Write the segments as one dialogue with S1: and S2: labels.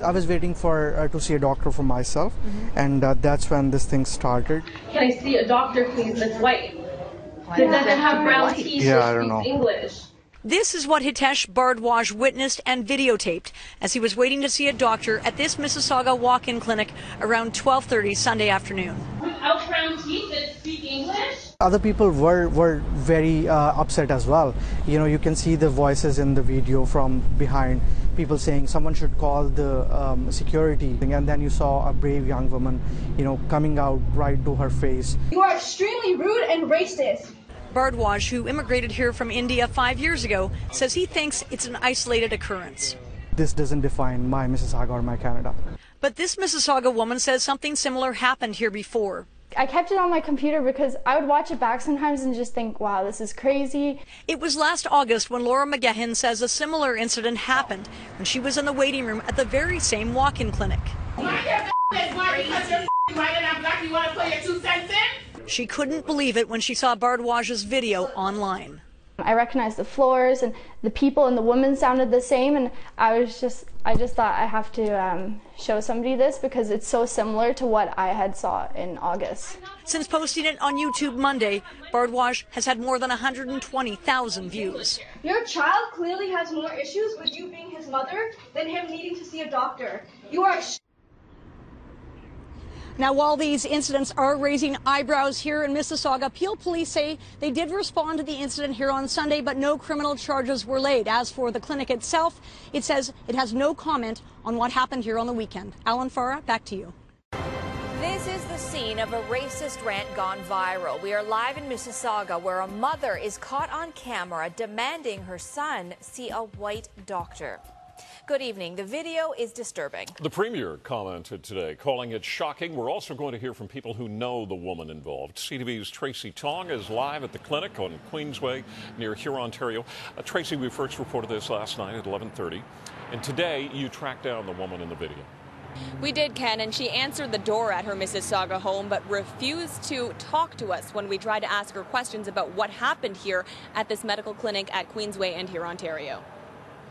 S1: I was waiting for to see a doctor for myself, and that's when this thing started.
S2: Can I see a doctor, please, that's white? That doesn't have brown teeth or speaks English.
S3: This is what Hitesh Bhardwaj witnessed and videotaped as he was waiting to see a doctor at this Mississauga walk-in clinic around 12:30 Sunday afternoon.
S2: Without brown teeth that speak English?
S1: Other people were very upset as well. You know, you can see the voices in the video from behind, people saying someone should call the security. And then you saw a brave young woman, you know, coming out right to her face.
S4: You are extremely rude and racist.
S3: Bhardwaj, who immigrated here from India 5 years ago, says he thinks it's an isolated occurrence.
S1: This doesn't define my Mississauga or my Canada.
S3: But this Mississauga woman says something similar happened here before.
S5: I kept it on my computer because I would watch it back sometimes and just think, wow, this is crazy.
S3: It was last August when Laura McGehan says a similar incident happened when she was in the waiting room at the very same walk-in clinic. She couldn't believe it when she saw Bhardwaj's video online.
S5: I recognized the floors and the people and the women sounded the same, and I just thought I have to show somebody this because it's so similar to what I had saw in August.
S3: Since posting it on YouTube Monday, Bhardwaj has had more than 120,000 views.
S4: Your child clearly has more issues with you being his mother than him needing to see a doctor. You are
S3: Now, while these incidents are raising eyebrows here in Mississauga, Peel police say they did respond to the incident here on Sunday, but no criminal charges were laid. As for the clinic itself, it says it has no comment on what happened here on the weekend. Alan Farah, back to you.
S6: This is the scene of a racist rant gone viral. We are live in Mississauga, where a mother is caught on camera demanding her son see a white doctor. Good evening. The video is disturbing.
S7: The Premier commented today, calling it shocking. We're also going to hear from people who know the woman involved. CTV's Tracy Tong is live at the clinic on Queensway near Huron, Ontario. Tracy, we first reported this last night at 11:30, and today you tracked down the woman in the video.
S8: We did, Ken, and she answered the door at her Mississauga home but refused to talk to us when we tried to ask her questions about what happened here at this medical clinic at Queensway and Huron, Ontario.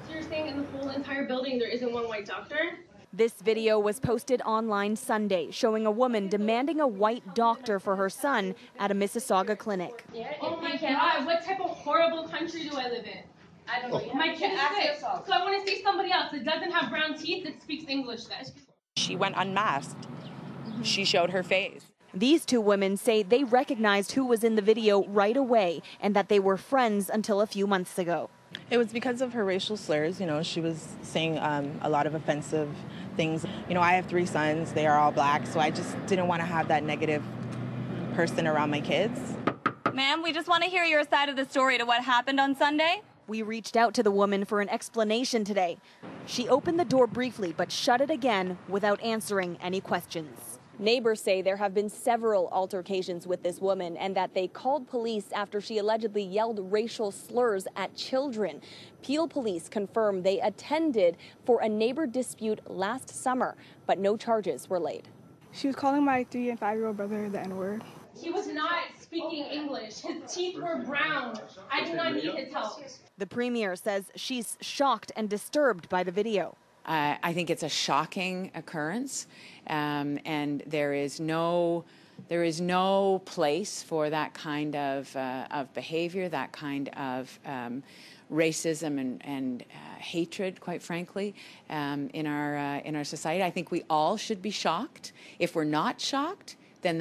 S2: So you're saying in the whole entire building there isn't one white doctor?
S8: This video was posted online Sunday, showing a woman demanding a white doctor for her son at a Mississauga clinic.
S2: Oh my God, what type of horrible country do I live in? I don't know. My kid is sick, so I want to see somebody else that doesn't have brown teeth that speaks English then.
S9: She went unmasked. She showed her face.
S8: These two women say they recognized who was in the video right away and that they were friends until a few months ago.
S9: It was because of her racial slurs. You know, she was saying a lot of offensive things. You know, I have 3 sons. They are all black, so I just didn't want to have that negative person around my kids.
S8: Ma'am, we just want to hear your side of the story to what happened on Sunday. We reached out to the woman for an explanation today. She opened the door briefly but shut it again without answering any questions. Neighbors say there have been several altercations with this woman and that they called police after she allegedly yelled racial slurs at children. Peel police confirm they attended for a neighbor dispute last summer, but no charges were laid.
S5: She was calling my 3- and 5-year-old brother the N-word.
S2: He was not speaking English. His teeth were brown. I do not need his help.
S8: The Premier says she's shocked and disturbed by the video.
S10: I think it's a shocking occurrence, and there is no place for that kind of behavior, that kind of racism and hatred, quite frankly, in our society. I think we all should be shocked. If we're not shocked, then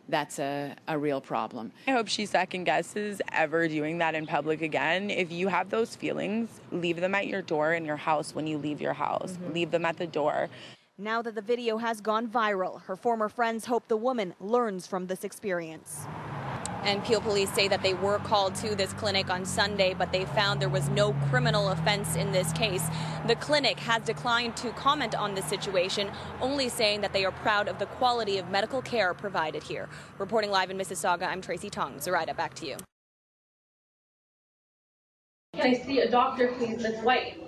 S10: that's a real problem.
S9: I hope she second guesses ever doing that in public again. If you have those feelings, leave them at your door in your house when you leave your house. Leave them at the door.
S8: Now that the video has gone viral, her former friends hope the woman learns from this experience. And Peel police say that they were called to this clinic on Sunday, but they found there was no criminal offense in this case. The clinic has declined to comment on this situation, only saying that they are proud of the quality of medical care provided here. Reporting live in Mississauga, I'm Tracy Tong. Zoraida, back to you.
S2: Can I see a doctor, please, that's white?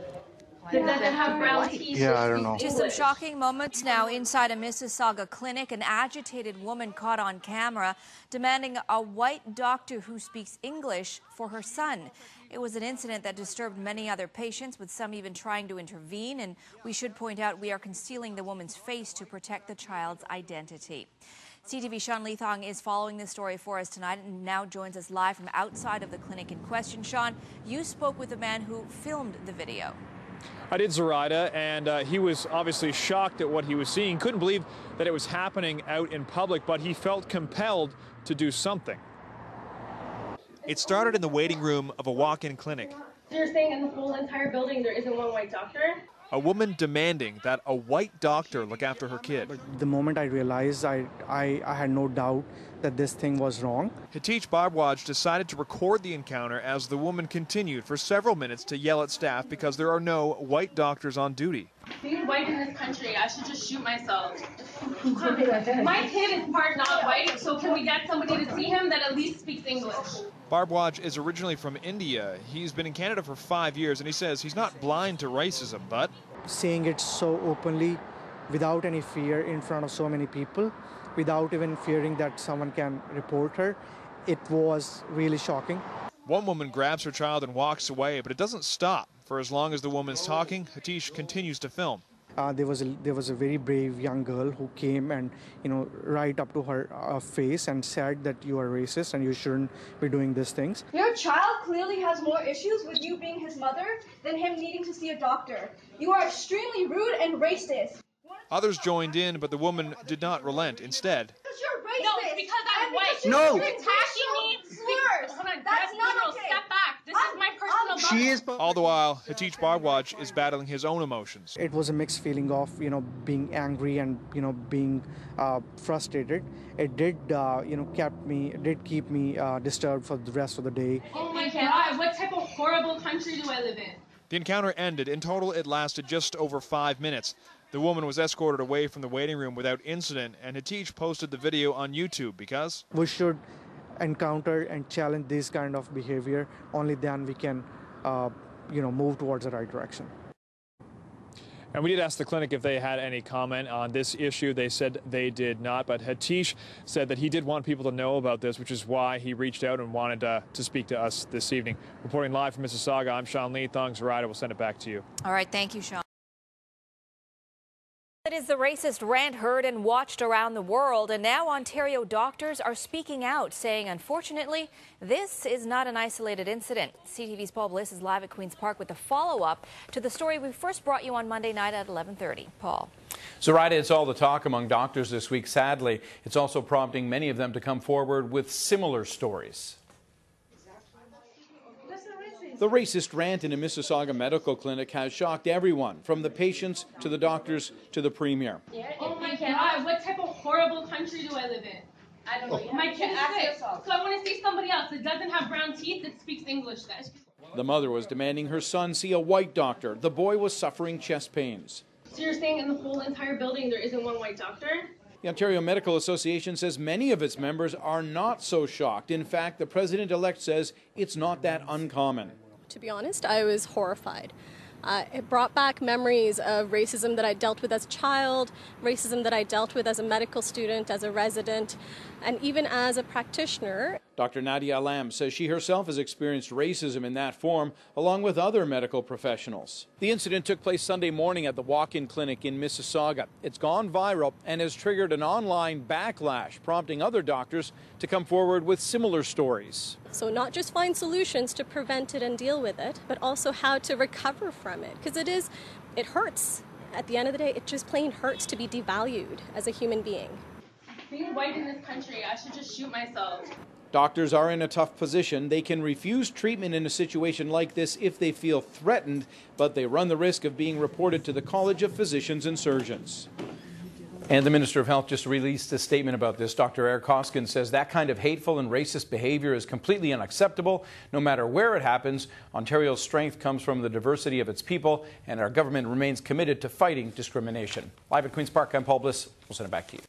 S2: That doesn't have brown teeth.
S1: Yeah, I don't know.
S6: To some shocking moments now inside a Mississauga clinic. An agitated woman caught on camera demanding a white doctor who speaks English for her son. It was an incident that disturbed many other patients, with some even trying to intervene. And we should point out we are concealing the woman's face to protect the child's identity. CTV's Sean Leithong is following this story for us tonight and now joins us live from outside of the clinic in question. Sean, you spoke with the man who filmed the video.
S11: I did, Zoraida, and he was obviously shocked at what he was seeing. Couldn't believe that it was happening out in public, but he felt compelled to do something.
S12: It started in the waiting room of a walk-in clinic.
S2: So you're saying in the whole entire building there isn't one white doctor?
S12: A woman demanding that a white doctor look after her kid.
S1: But the moment I realized, I had no doubt that this thing was wrong.
S12: Hatice Barbwaj decided to record the encounter as the woman continued for several minutes to yell at staff because there are no white doctors on duty.
S2: Being white in this country, I should just shoot myself. My kid is part not white, so can we get somebody to see him that at least speaks English?
S12: Barbwaj is originally from India. He's been in Canada for 5 years, and he says he's not blind to racism, but
S1: Saying it so openly, without any fear, in front of so many people, without even fearing that someone can report her, it was really shocking.
S12: One woman grabs her child and walks away, but it doesn't stop. For as long as the woman's talking, Hatice continues to film.
S1: There was a very brave young girl who came and, right up to her face and said that you are racist and you shouldn't be doing these things.
S4: Your child clearly has more issues with you being his mother than him needing to see a doctor. You are extremely rude and racist.
S12: Others joined in, but the woman did not relent. Instead,
S4: You're racist.
S2: No, it's because I'm white.
S1: No.
S2: You're attacking me.
S4: Slurs.
S2: Hold on,
S4: That's not
S2: girl,
S4: okay.
S2: step back. This is my personal bubble.
S12: all the while, Hatice Barbwaj is battling his own emotions.
S1: It was a mixed feeling of, being angry and, being frustrated. It did, keep me disturbed for the rest of the day.
S2: Oh my God, what type of horrible country do I live in?
S12: The encounter ended. In total, it lasted just over 5 minutes. The woman was escorted away from the waiting room without incident, and Hatice posted the video on YouTube because
S1: We should encounter and challenge this kind of behavior. Only then we can, move towards the right direction.
S11: And we did ask the clinic if they had any comment on this issue. They said they did not, but Hatice said that he did want people to know about this, which is why he reached out and wanted to speak to us this evening. Reporting live from Mississauga, I'm Sean Leithong. Zoraida, we'll send it back to you.
S6: All right, thank you, Sean. It is the racist rant heard and watched around the world, and now Ontario doctors are speaking out, saying, unfortunately, this is not an isolated incident. CTV's Paul Bliss is live at Queen's Park with a follow-up to the story we first brought you on Monday night at 11:30. Paul.
S13: Zoraida, it's all the talk among doctors this week. Sadly, it's also prompting many of them to come forward with similar stories. The racist rant in a Mississauga medical clinic has shocked everyone, from the patients to the doctors to the premier.
S2: Oh my God, what type of horrible country do I live in? I don't know. My kid is sick, so I want to see somebody else that doesn't have brown teeth that speaks English then.
S13: The mother was demanding her son see a white doctor. The boy was suffering chest pains.
S2: So you're saying in the whole entire building there isn't one white doctor?
S13: The Ontario Medical Association says many of its members are not so shocked. In fact, the president-elect says it's not that uncommon.
S14: To be honest, I was horrified. It brought back memories of racism that I dealt with as a child, racism that I dealt with as a medical student, as a resident, and even as a practitioner.
S13: Dr. Nadia Alam says she herself has experienced racism in that form, along with other medical professionals. The incident took place Sunday morning at the walk-in clinic in Mississauga. It's gone viral and has triggered an online backlash, prompting other doctors to come forward with similar stories.
S14: So not just find solutions to prevent it and deal with it, but also how to recover from it, because it hurts. At the end of the day, it just plain hurts to be devalued as a human being.
S2: Being white in this country, I should just shoot myself.
S13: Doctors are in a tough position. They can refuse treatment in a situation like this if they feel threatened, but they run the risk of being reported to the College of Physicians and Surgeons. And the Minister of Health just released a statement about this. Dr. Eric Hoskin says that kind of hateful and racist behavior is completely unacceptable. No matter where it happens, Ontario's strength comes from the diversity of its people, and our government remains committed to fighting discrimination. Live at Queen's Park, I'm Paul Bliss. We'll send it back to you.